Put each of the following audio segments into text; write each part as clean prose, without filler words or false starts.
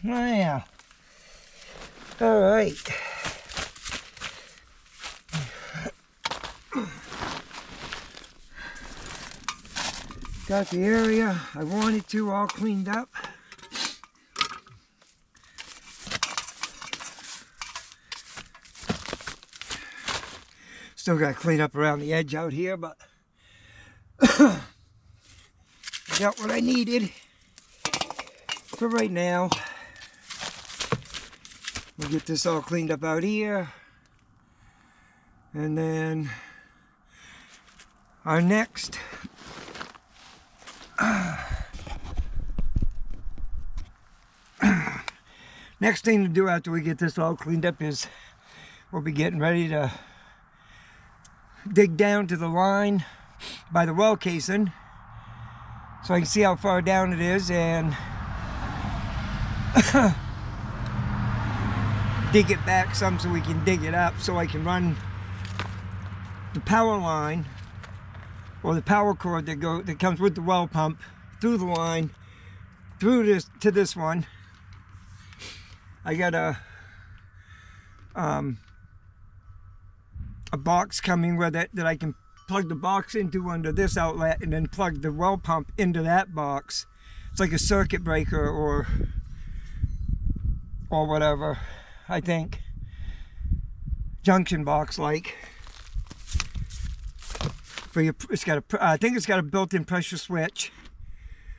Yeah. All right. Got the area I wanted to all cleaned up. Still got to clean up around the edge out here, but got what I needed for right now. We'll get this all cleaned up out here. And then our next thing to do after we get this all cleaned up is we'll be getting ready to dig down to the line by the well casing so I can see how far down it is and dig it back some so we can dig it up so I can run the power line or the power cord that comes with the well pump through the line through to this one. I got a box coming with it that I can plug the box into under this outlet and then plug the well pump into that box. It's like a circuit breaker or whatever, I think. Junction box like. For your, I think it's got a built-in pressure switch.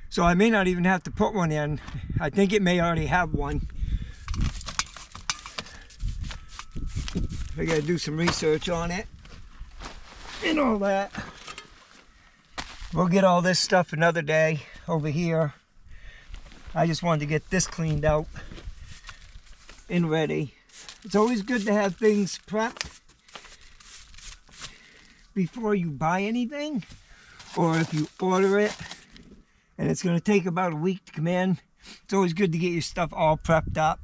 So I may not even have to put one in. I think it may already have one. I gotta do some research on it and all that. We'll get all this stuff another day over here. I just wanted to get this cleaned out and ready. It's always good to have things prepped before you buy anything, or if you order it and it's going to take about a week to come in. It's always good to get your stuff all prepped up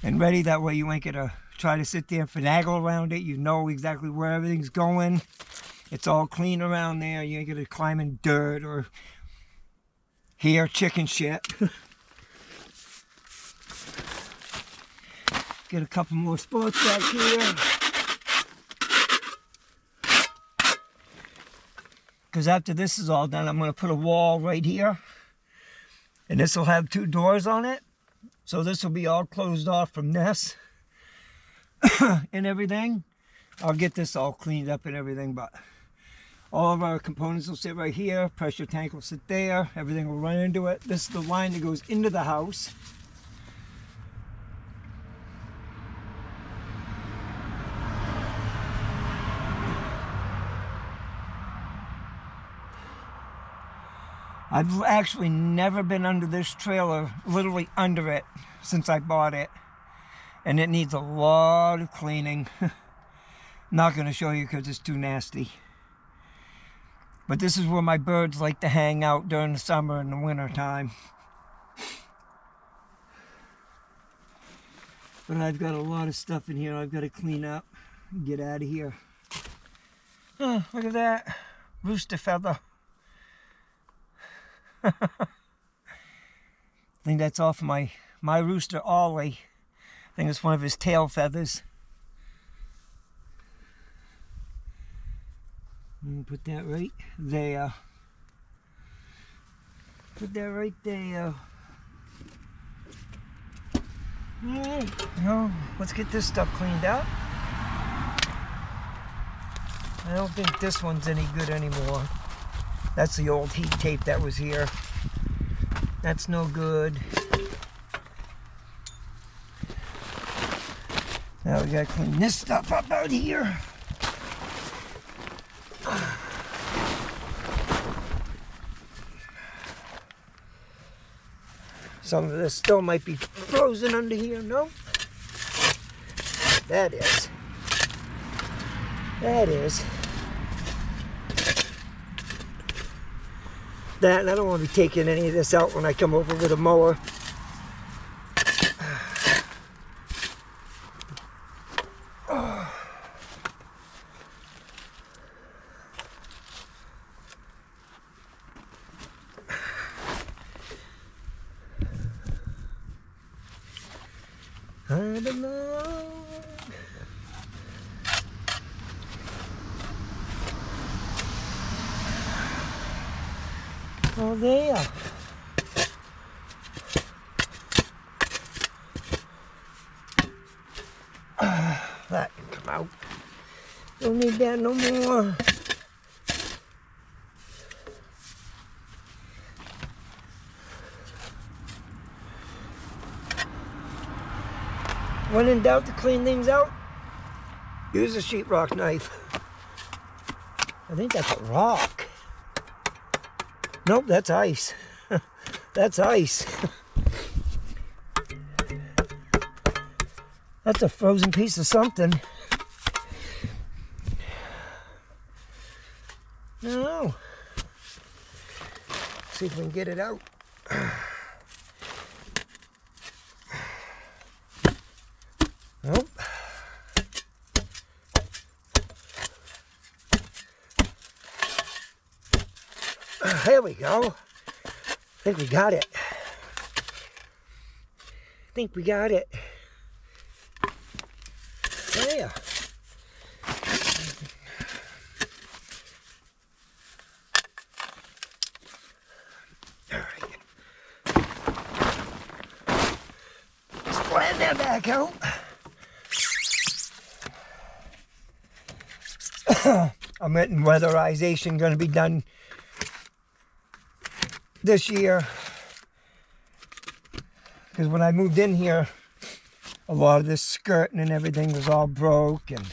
and ready. That way you ain't gonna try to sit there and finagle around it. You know exactly where everything's going. It's all clean around there. You ain't gonna climb in dirt or hear chicken shit. Get a couple more spots back here. Because after this is all done, I'm going to put a wall right here. And this will have 2 doors on it. So this will be all closed off from this and everything. I'll get this all cleaned up and everything, but all of our components will sit right here. Pressure tank will sit there. Everything will run into it. This is the line that goes into the house. I've actually never been under this trailer, literally under it, since I bought it. And it needs a lot of cleaning. Not going to show you because it's too nasty. But this is where my birds like to hang out during the summer and the winter time. But I've got a lot of stuff in here I've got to clean up and get out of here. Oh, look at that. Rooster feather. I think that's off my rooster Ollie. I think it's one of his tail feathers. Put that right there. Put that right there. Alright, now let's get this stuff cleaned up. I don't think this one's any good anymore. That's the old heat tape that was here. That's no good. Now we gotta clean this stuff up out here. Some of this still might be frozen under here. No? That is. That is. That, and I don't want to be taking any of this out when I come over with a mower. I belong. Oh, there. That can come out. Don't need that no more. When in doubt to clean things out, use a sheetrock knife. I think that's a rock. Nope, that's ice. That's ice. That's a frozen piece of something. No. See if we can get it out. Nope. There we go. I think we got it. I think we got it. There. All right. Let's flatten that back out. I'm getting weatherization going to be done this year, because when I moved in here, a lot of this skirting and everything was all broke, and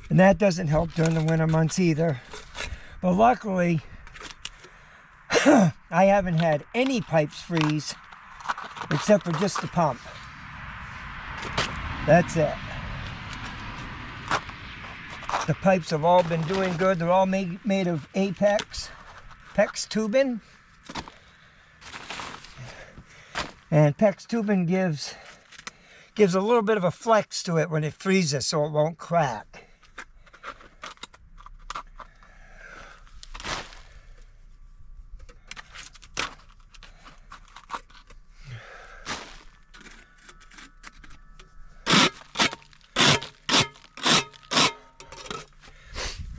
that doesn't help during the winter months either. But luckily, I haven't had any pipes freeze except for just the pump. That's it. The pipes have all been doing good. They're all made of PEX tubing. And PEX tubing gives a little bit of a flex to it when it freezes, so it won't crack.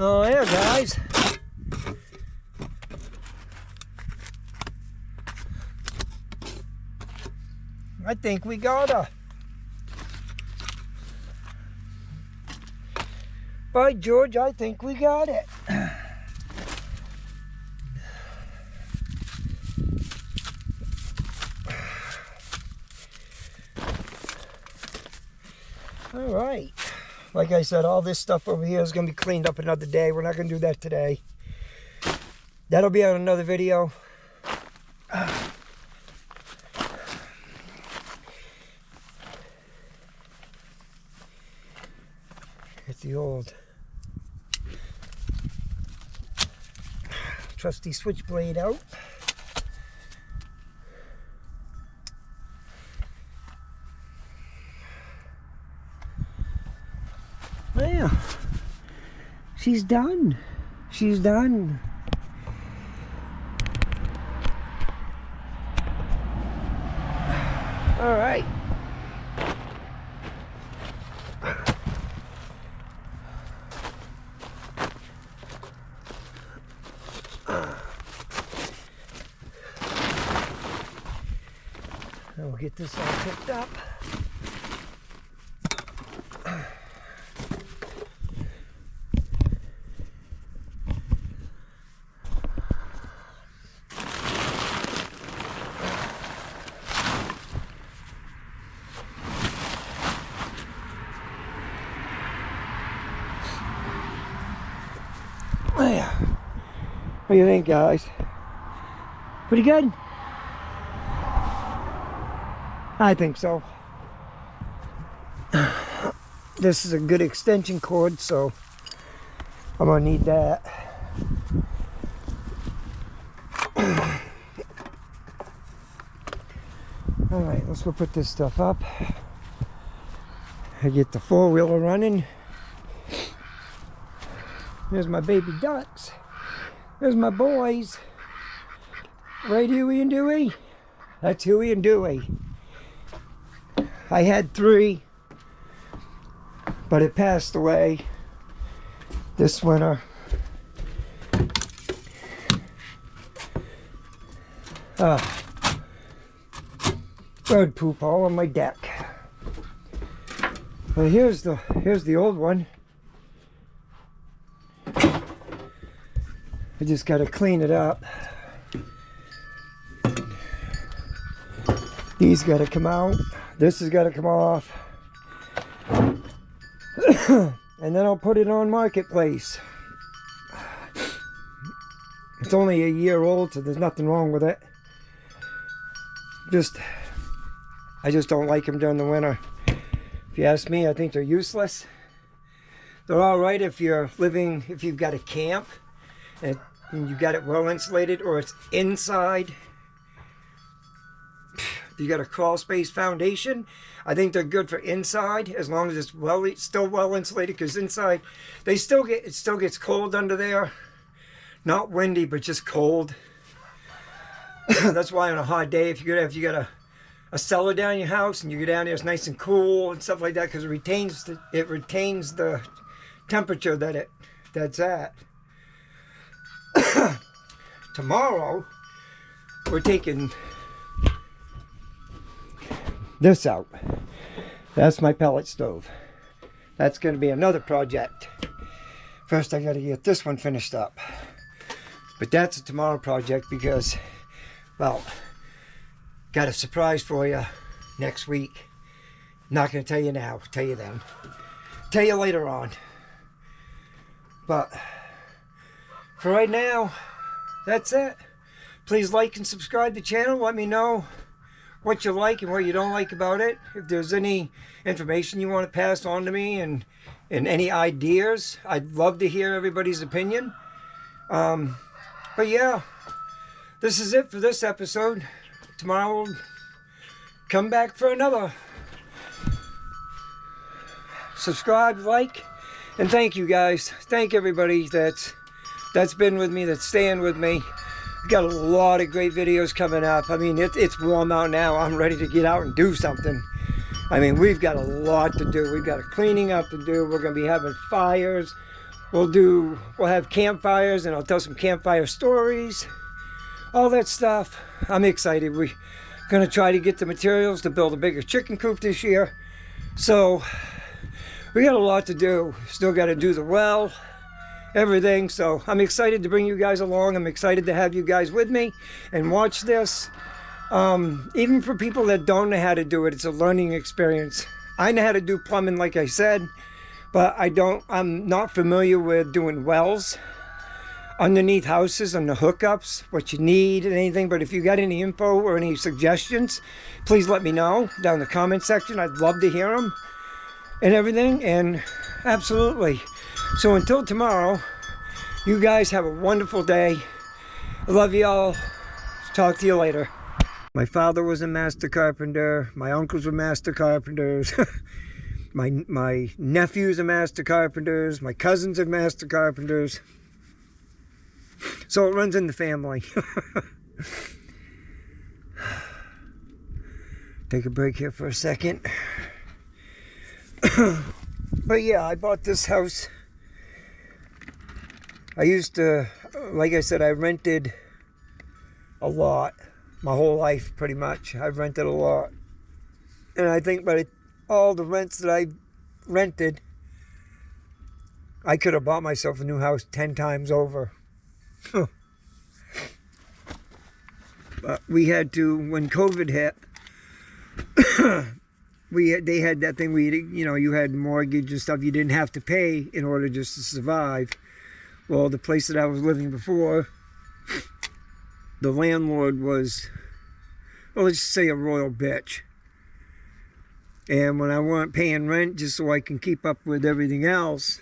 Oh, there, guys. I think we got her. By George, I think we got it. All right. Like I said, all this stuff over here is going to be cleaned up another day. We're not going to do that today. That'll be on another video. It's the old trusty switchblade out. There. She's done. She's done. All right. We'll get this all picked up. There. What do you think, guys? Pretty good? I think so. This is a good extension cord, so I'm gonna need that. All right, let's go put this stuff up. I get the four-wheeler running. There's my baby ducks. There's my boys. Right, Huey and Dewey? That's Huey and Dewey. I had 3, but it passed away this winter. Bird poop all on my deck. But here's the old one. I just got to clean it up. These got to come out. This has got to come off. And then I'll put it on Marketplace. It's only a year old, so there's nothing wrong with it. I just don't like them during the winter. If you ask me, I think they're useless. They're all right if you've got a camp and you've got it well insulated, or it's inside. If you got a crawl space foundation, I think they're good for inside, as long as it's still well insulated, because inside it still gets cold under there. Not windy, but just cold. That's why on a hot day, if you got a cellar down in your house and you go down there, it's nice and cool and stuff like that, because it retains the temperature that's at. Tomorrow we're taking this out. That's my pellet stove. That's going to be another project. First I got to get this one finished up. But that's a tomorrow project, because, well, got a surprise for you next week. Not going to tell you now, tell you then. Tell you later on. But for right now, that's it. Please like and subscribe to the channel. Let me know what you like and what you don't like about it. If there's any information you want to pass on to me and any ideas, I'd love to hear everybody's opinion. But yeah, this is it for this episode. Tomorrow we'll come back for another. Subscribe, like, and thank you guys. Thank everybody that's been with me, that's staying with me. Got a lot of great videos coming up. I mean, it's warm out now. I'm ready to get out and do something. I mean, we've got a lot to do. We've got a cleaning up to do. We're going to be having fires. We'll have campfires, and I'll tell some campfire stories. All that stuff. I'm excited. We're going to try to get the materials to build a bigger chicken coop this year. So we got a lot to do. Still got to do the well, everything. So I'm excited to bring you guys along. I'm excited to have you guys with me and watch this. Even for people that don't know how to do it, it's a learning experience. I know how to do plumbing, like I said, but I'm not familiar with doing wells underneath houses and the hookups, what you need and anything. But if you got any info or any suggestions, please let me know down in the comment section. I'd love to hear them and everything. And absolutely. So until tomorrow, you guys have a wonderful day. I love you all. Talk to you later. My father was a master carpenter. My uncles were master carpenters. My nephews are master carpenters. My cousins are master carpenters. So it runs in the family. Take a break here for a second. But yeah, I bought this house. I used to, like I said, I rented a lot. My whole life, pretty much. I've rented a lot. And I think by all the rents that I rented, I could have bought myself a new house 10 times over. But we had to, when COVID hit, they had that thing where you had mortgage and stuff you didn't have to pay in order just to survive. Well, the place that I was living before, the landlord was, well, let's just say a royal bitch. And when I weren't paying rent just so I can keep up with everything else,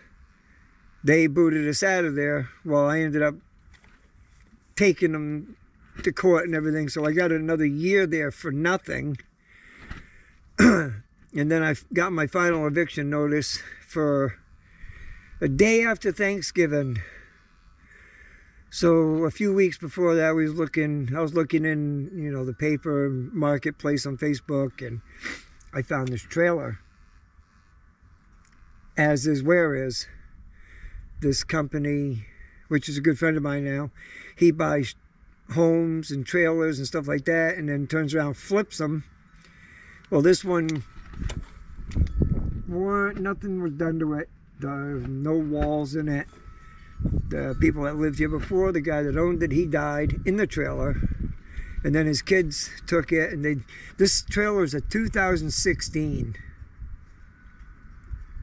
they booted us out of there. Well, I ended up taking them to court and everything, so I got another year there for nothing. And then I got my final eviction notice for a day after Thanksgiving. So a few weeks before that, I was looking in, the paper, Marketplace on Facebook, and I found this trailer. As is, where is this company, which is a good friend of mine now. He buys homes and trailers and stuff like that, and then turns around, flips them. Well, this one, nothing was done to it. There's no walls in it. The people that lived here before, the guy that owned it, he died in the trailer, and then his kids took it, and this trailer is a 2016,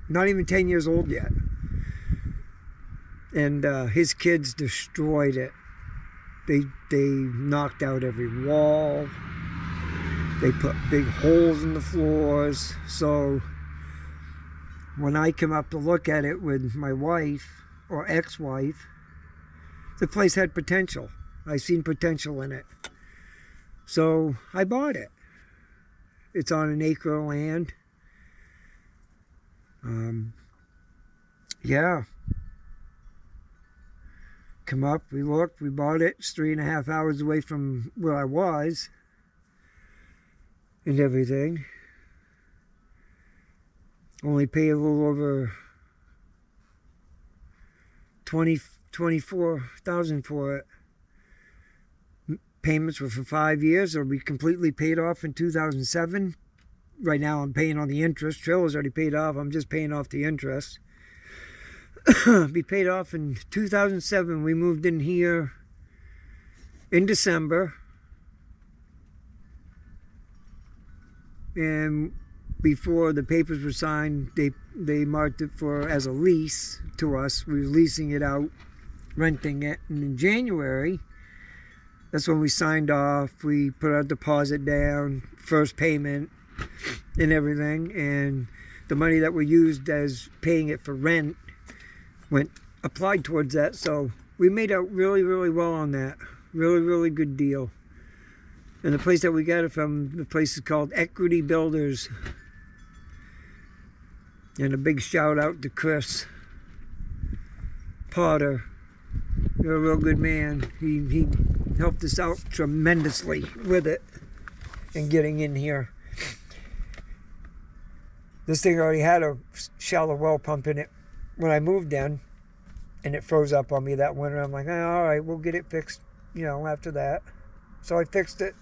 not even 10 years old yet, and his kids destroyed it. They knocked out every wall. They put big holes in the floors. So when I come up to look at it with my wife, or ex-wife, the place had potential. I seen potential in it. So I bought it. It's on an acre of land. Yeah. Come up, we looked, we bought it. It's 3.5 hours away from where I was and everything. Only paid a little over $24,000 for it. Payments were for 5 years. It'll be completely paid off in 2007. Right now I'm paying on the interest. Trailer's already paid off. I'm just paying off the interest. Be paid off in 2007. We moved in here in December. And before the papers were signed, they marked it for as a lease to us. We were leasing it out, renting it. And in January, that's when we signed off. We put our deposit down, first payment and everything. And the money that we used as paying it for rent applied towards that. So we made out really, really well on that. Really, really good deal. And the place that we got it from, the place is called Equity Builders. And a big shout out to Chris Potter. You're a real good man. He helped us out tremendously with it and getting in here. This thing already had a shallow well pump in it when I moved in, and it froze up on me that winter. I'm like, oh, all right, we'll get it fixed, after that. So I fixed it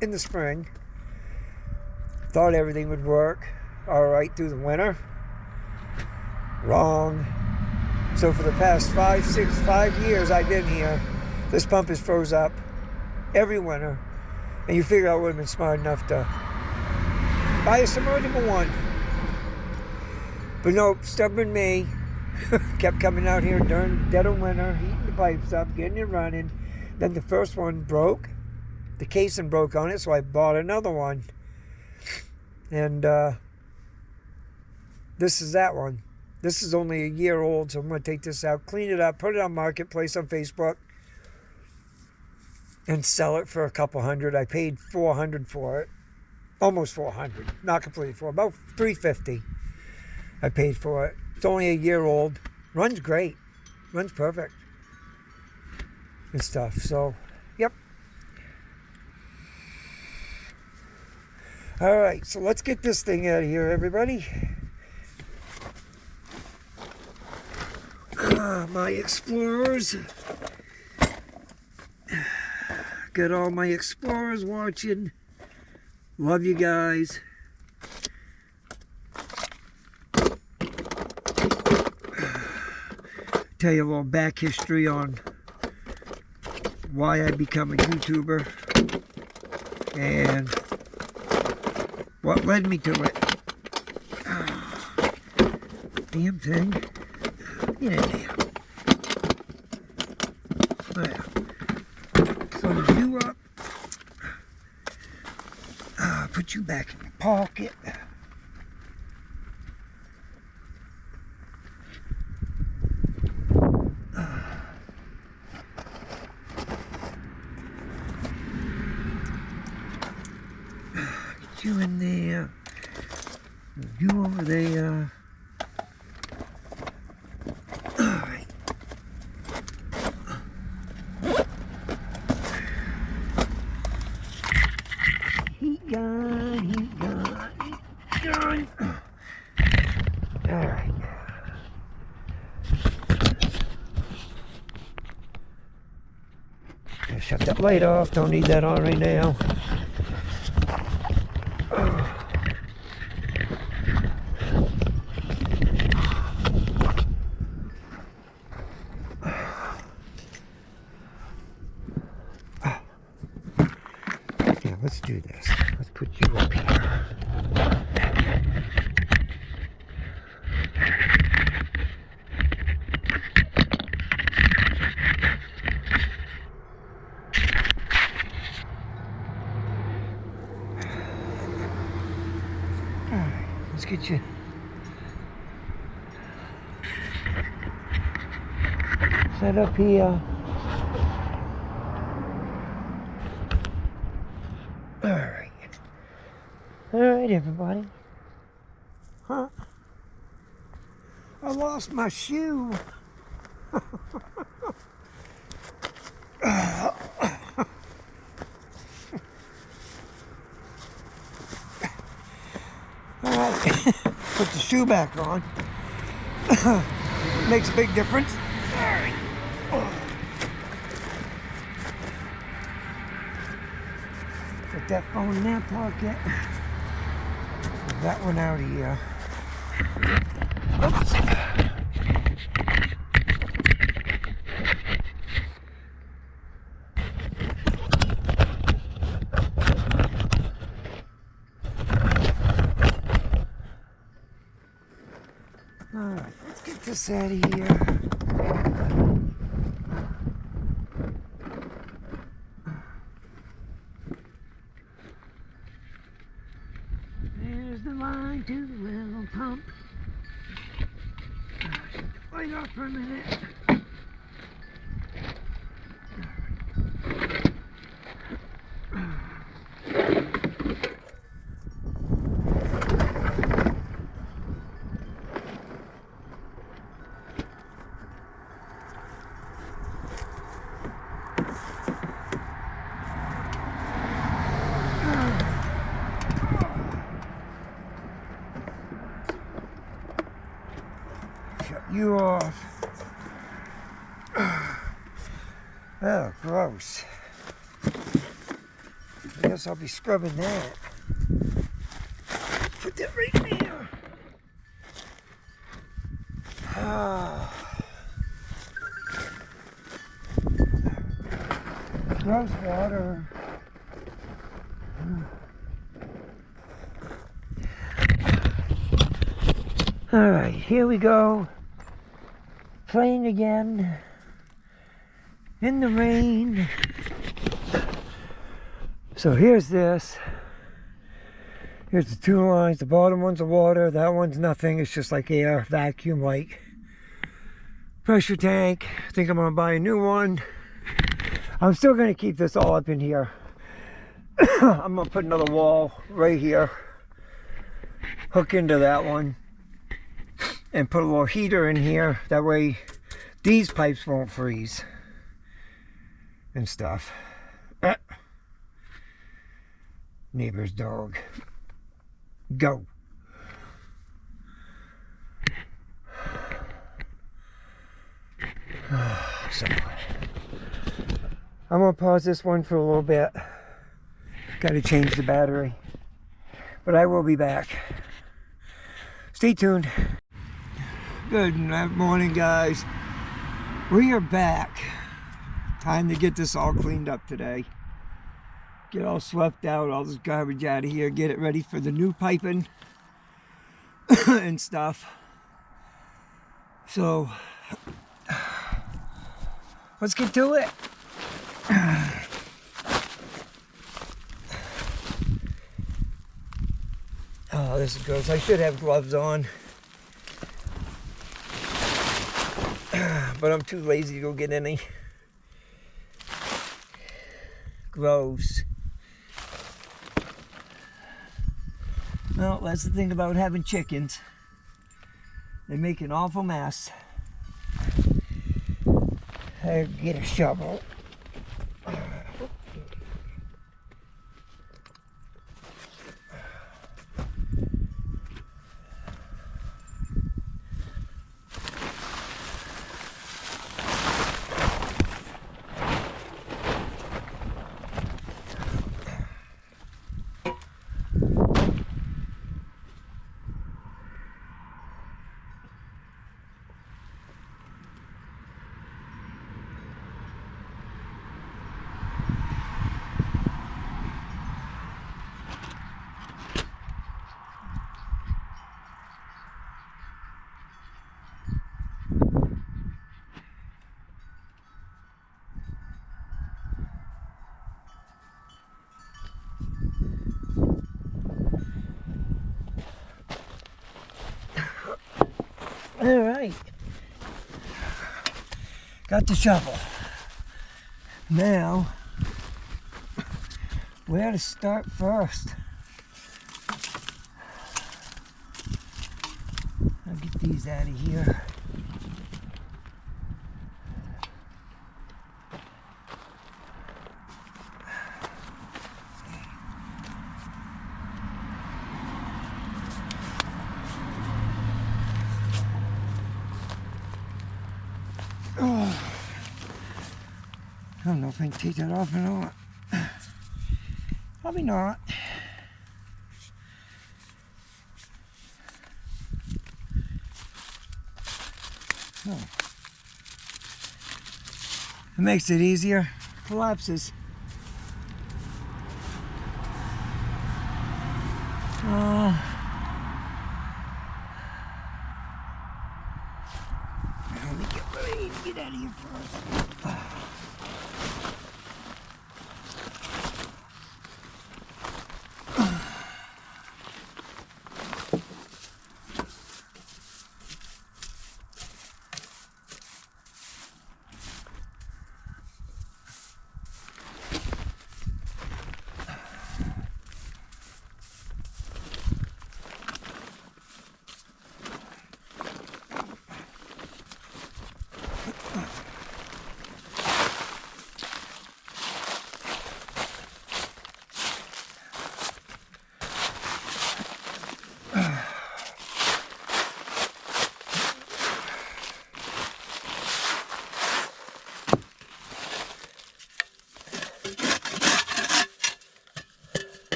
in the spring. Thought everything would work all right through the winter. Wrong. So for the past 5 years I've been here, this pump has froze up every winter. And you figure I would have been smart enough to buy a submersible one. But no, stubborn me kept coming out here during dead of winter, heating the pipes up, getting it running. Then the first one broke. The casing broke on it, so I bought another one. And this is that one. This is only a year old, so I'm going to take this out, clean it up, put it on Marketplace on Facebook, and sell it for a couple hundred. I paid $400 for it. Almost $400. Not completely $400. About $350 I paid for it. It's only a year old. Runs great. Runs perfect. And stuff. So, yep. All right, so let's get this thing out of here, everybody. My Explorers. Got all my Explorers watching. Love you guys. Tell you a little back history on why I become a YouTuber and what led me to it. Damn thing. Get in there. There. Close you up. Put you back in the pocket. Get you in there. You over there. Alright. Heating He's gone. All right. Shut that light off. Don't need that on right now. Yeah, let's do this. Let's put you up here. Let's get you set up here. All right, everybody. Huh? I lost my shoe. Put the shoe back on. Makes a big difference. Put that phone in that pocket. Put that one out of here. Oops. Alright, let's get this out of here. There's the line to the well pump. Shut the light off for a minute. You off. Oh, gross. I guess I'll be scrubbing that. Put that right there. Gross water. All right, here we go. Playing again in the rain. So here's this. Here's the two lines. The bottom one's the water. That one's nothing. It's just like air, vacuum like. Pressure tank. I think I'm gonna buy a new one. I'm still gonna keep this all up in here. I'm gonna put another wall right here. Hook into that one. And put a little heater in here. That way these pipes won't freeze. And stuff. Neighbor's dog. Go. So, I'm going to pause this one for a little bit. Got to change the battery. But I will be back. Stay tuned. Good morning, guys. We are back. Time to get this all cleaned up today. Get all swept out, all this garbage out of here. Get it ready for the new piping and stuff. So, let's get to it. Oh, this is gross. I should have gloves on. But I'm too lazy to go get any. Gross. Well, that's the thing about having chickens. They make an awful mess. I get a shovel. All right. Got the shovel. Now, where to start first? I'll get these out of here. Oh, I don't know if I can take that off or not. Probably not. Oh. It makes it easier. Collapses. Let me get ready to get out of here first.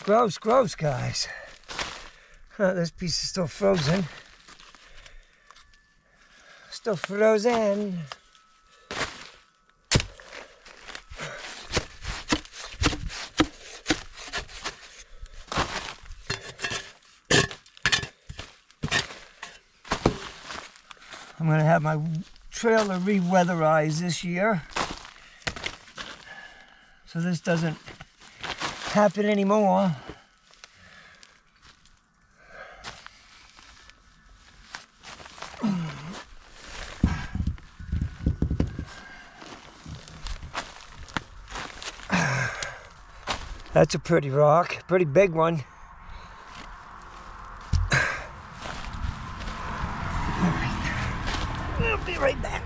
Gross, gross, guys. This piece is still frozen. Still frozen. I'm going to have my trailer re-weatherized this year, so this doesn't happen anymore. That's a pretty rock, pretty big one. All right, I'll be right back.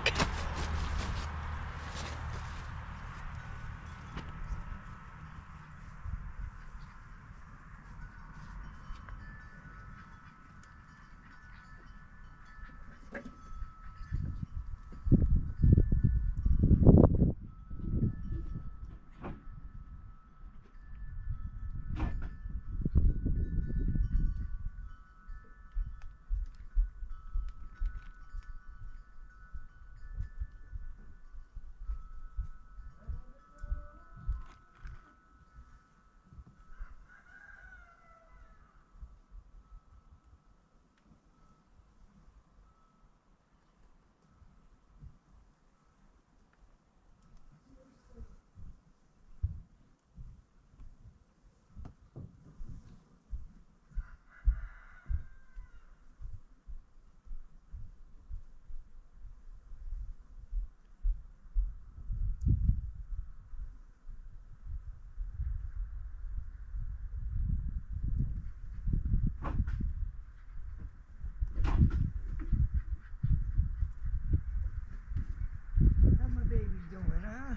How my baby doing, huh?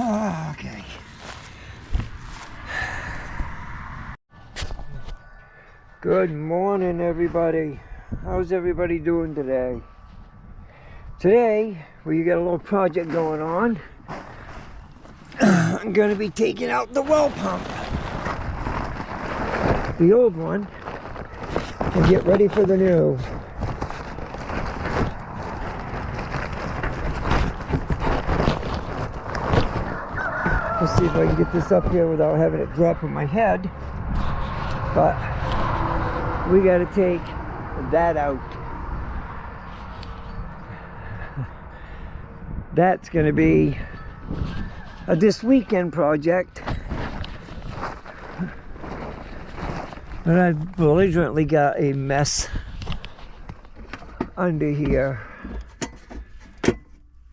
Oh, okay. Good morning, everybody. How's everybody doing today? Today, we got a little project going on. I'm going to be taking out the well pump, the old one, and get ready for the new. Let's see if I can get this up here without having it drop on my head. But we got to take that out. That's going to be a this weekend project. But I've belligerently got a mess under here.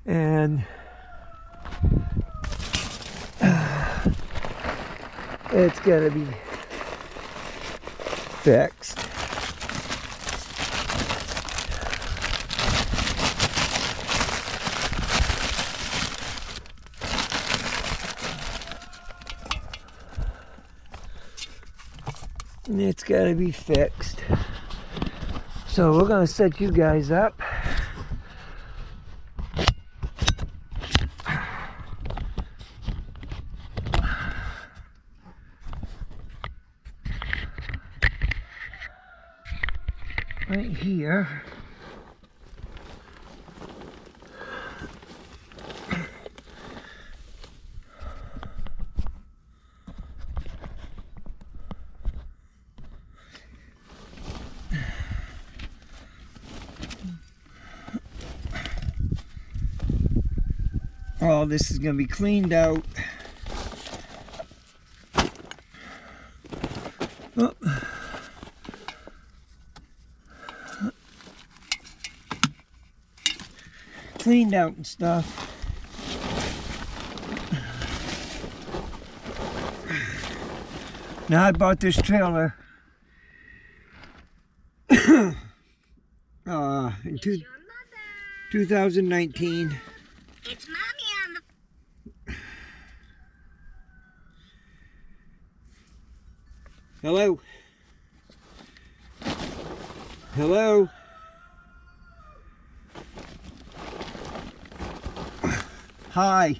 And it's going to be fixed. And it's got to be fixed. So we're going to set you guys up. Right here. All this is going to be cleaned out. Oh. Cleaned out and stuff. Now I bought this trailer in 2019. It's Mommy on the... Hello? Hello? Hi.